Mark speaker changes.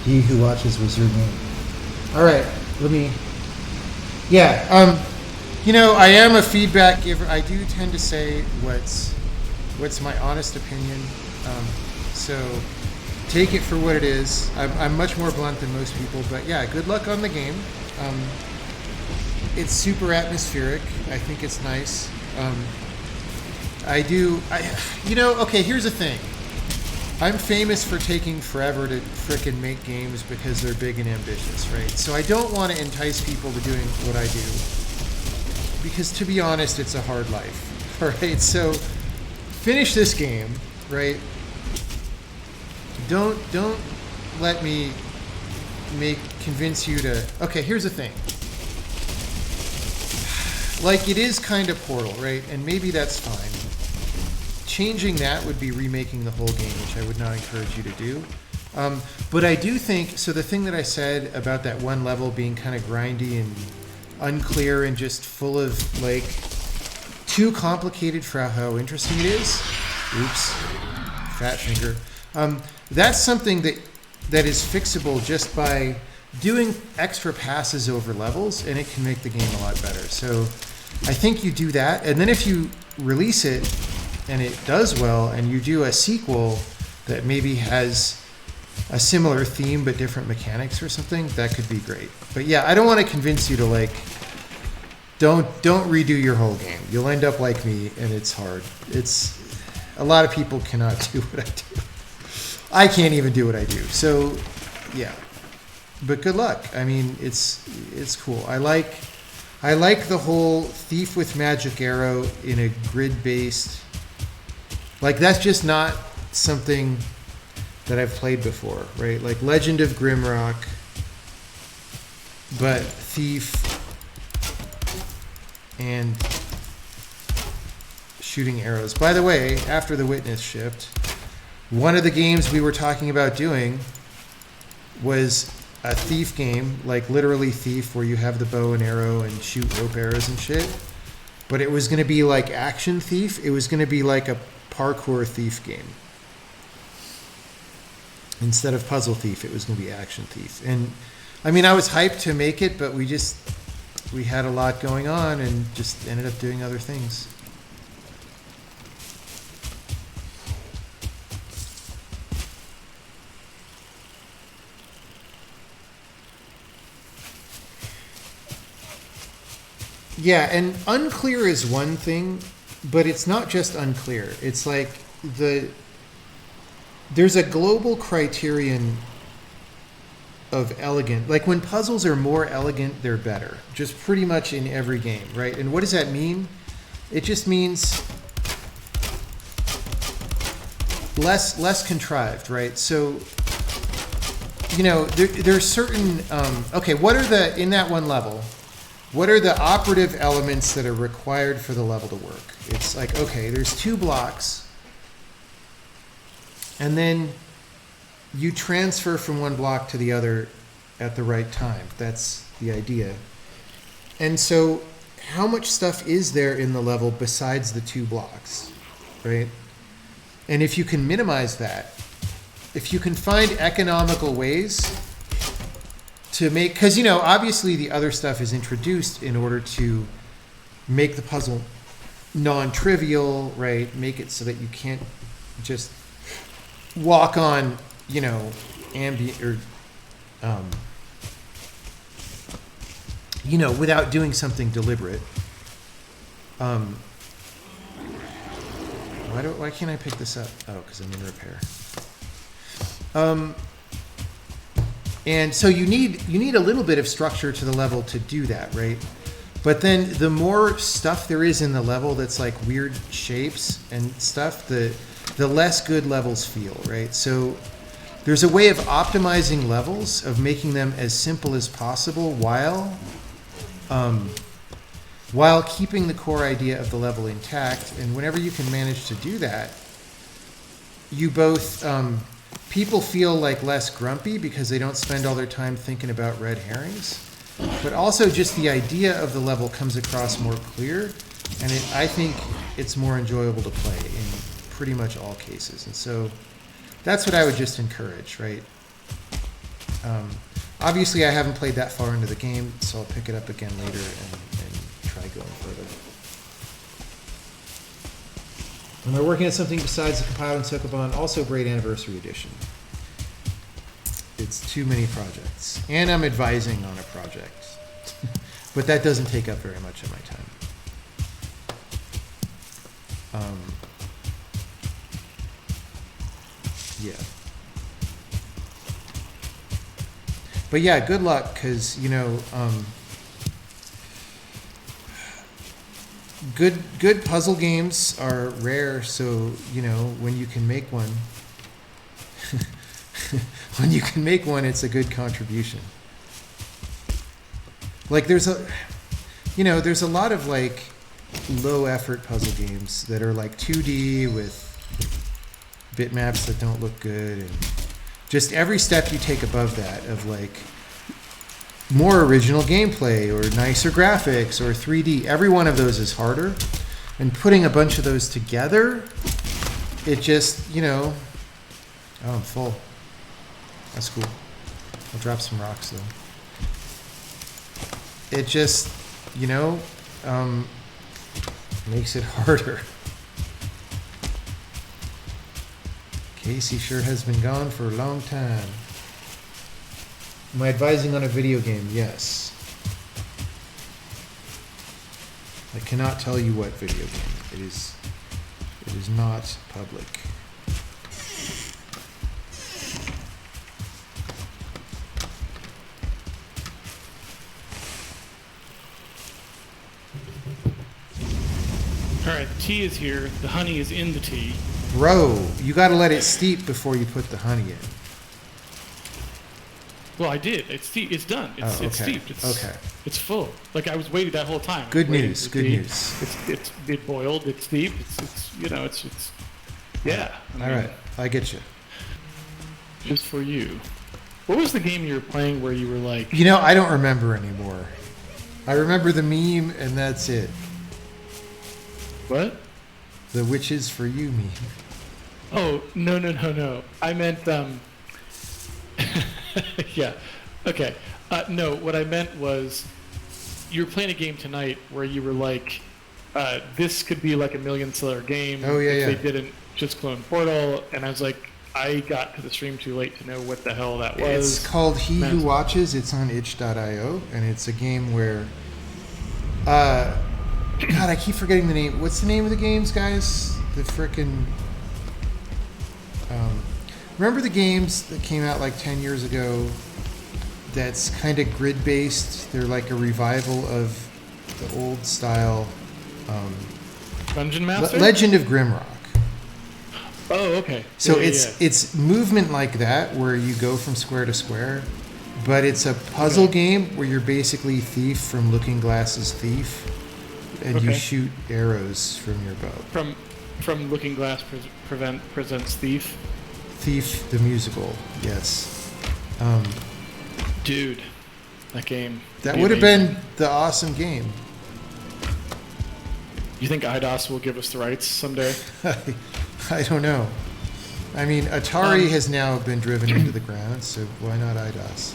Speaker 1: He who watches was your name. All right, let me. Yeah, you know, I am a feedback giver. I do tend to say what's my honest opinion. So take it for what it is. I'm much more blunt than most people, but yeah, good luck on the game. It's super atmospheric. I think it's nice. You know, okay, here's the thing. I'm famous for taking forever to frickin' make games because they're big and ambitious, right? So I don't want to entice people to doing what I do because, to be honest, it's a hard life, all right? So finish this game, right? Don't let me convince you to. Okay, here's the thing. Like, it is kind of Portal, right? And maybe that's fine. Changing that would be remaking the whole game, which I would not encourage you to do. But I do think, so the thing that I said about that one level being kind of grindy and unclear and just full of, like, too complicated for how interesting it is. Oops. Fat finger. That's something that is fixable just by doing extra passes over levels, and it can make the game a lot better. So I think you do that, and then if you release it and it does well, and you do a sequel that maybe has a similar theme but different mechanics or something, that could be great. But yeah, I don't want to convince you to, like, don't redo your whole game. You'll end up like me, and it's hard. It's a lot of people cannot do what I do. I can't even do what I do. So yeah. But good luck. I mean, it's cool. I like the whole thief with magic arrow in a grid-based. Like, that's just not something that I've played before, right? Like Legend of Grimrock, but thief and shooting arrows. By the way, after the Witness shipped, one of the games we were talking about doing was a thief game, like literally thief, where you have the bow and arrow and shoot rope arrows and shit. But it was going to be like action thief. It was going to be like a parkour thief game. Instead of puzzle thief, it was going to be action thief. And I mean, I was hyped to make it, but we had a lot going on and just ended up doing other things. Yeah, and unclear is one thing, but it's not just unclear. It's like there's a global criterion of elegant. Like, when puzzles are more elegant, they're better. Just pretty much in every game, right? And what does that mean? It just means less contrived, right? So, you know, there's certain okay, what are in that one level, what are the operative elements that are required for the level to work? It's like, okay, there's 2 blocks, and then you transfer from one block to the other at the right time. That's the idea. And so how much stuff is there in the level besides the 2 blocks, right? And if you can minimize that, if you can find economical ways to make, because, you know, obviously the other stuff is introduced in order to make the puzzle non-trivial, right? Make it so that you can't just walk on, you know, ambient or, you know, without doing something deliberate. Why can't I pick this up? Oh, because I'm in repair. And so you need a little bit of structure to the level to do that, right? But then the more stuff there is in the level that's like weird shapes and stuff, the less good levels feel, right? So there's a way of optimizing levels, of making them as simple as possible while keeping the core idea of the level intact. And whenever you can manage to do that, you both people feel like less grumpy because they don't spend all their time thinking about red herrings, but also just the idea of the level comes across more clear, and I think it's more enjoyable to play in pretty much all cases. And so that's what I would just encourage, right? Obviously, I haven't played that far into the game, so I'll pick it up again later and try going further. Am I working on something besides the compiled and Sokoban? Also, Braid Anniversary Edition. It's too many projects. And I'm advising on a project. But that doesn't take up very much of my time. Yeah. But yeah, good luck, because, you know, good puzzle games are rare, so, you know, when you can make one, it's a good contribution. Like, there's a lot of, like, low-effort puzzle games that are, like, 2D with bitmaps that don't look good, and just every step you take above that of, like, more original gameplay or nicer graphics or 3D, every one of those is harder. And putting a bunch of those together, it just, you know... Oh, I'm full. That's cool. I'll drop some rocks, though. It just, you know, makes it harder. Casey sure has been gone for a long time. Am I advising on a video game? Yes. I cannot tell you what video game. It is not public.
Speaker 2: Alright, the tea is here. The honey is in the tea.
Speaker 1: Bro, you gotta let it steep before you put the honey in.
Speaker 2: Well, I did. It's done. It's steeped. It's full. Like, I was waiting that whole time.
Speaker 1: Good news. Good news.
Speaker 2: It boiled. It's steeped. It's yeah.
Speaker 1: All right, I get you.
Speaker 2: Just for you. What was the game you were playing where you were like?
Speaker 1: You know, I don't remember anymore. I remember the meme, and that's it.
Speaker 2: What?
Speaker 1: The Witches for You meme.
Speaker 2: Oh, no. I meant, yeah. Okay. No, what I meant was you were playing a game tonight where you were like, this could be like a $1 million game if they didn't just clone Portal. And I was like, I got to the stream too late to know what the hell that was.
Speaker 1: It's called He Who Watches. It's on itch.io, and it's a game where... God, I keep forgetting the name. What's the name of the games, guys? The frickin'... remember the games that came out like 10 years ago that's kind of grid-based? They're like a revival of the old style...
Speaker 2: Dungeon Master?
Speaker 1: Legend of Grimrock.
Speaker 2: Oh, okay.
Speaker 1: So it's movement like that, where you go from square to square, but it's a puzzle game where you're basically Thief from Looking Glass's Thief. And you shoot arrows from your bow.
Speaker 2: From Looking Glass presents Thief.
Speaker 1: Thief the musical, yes.
Speaker 2: Dude, that game.
Speaker 1: That would have been the awesome game.
Speaker 2: You think IDOS will give us the rights someday?
Speaker 1: I don't know. I mean, Atari has now been driven into the ground, so why not IDOS?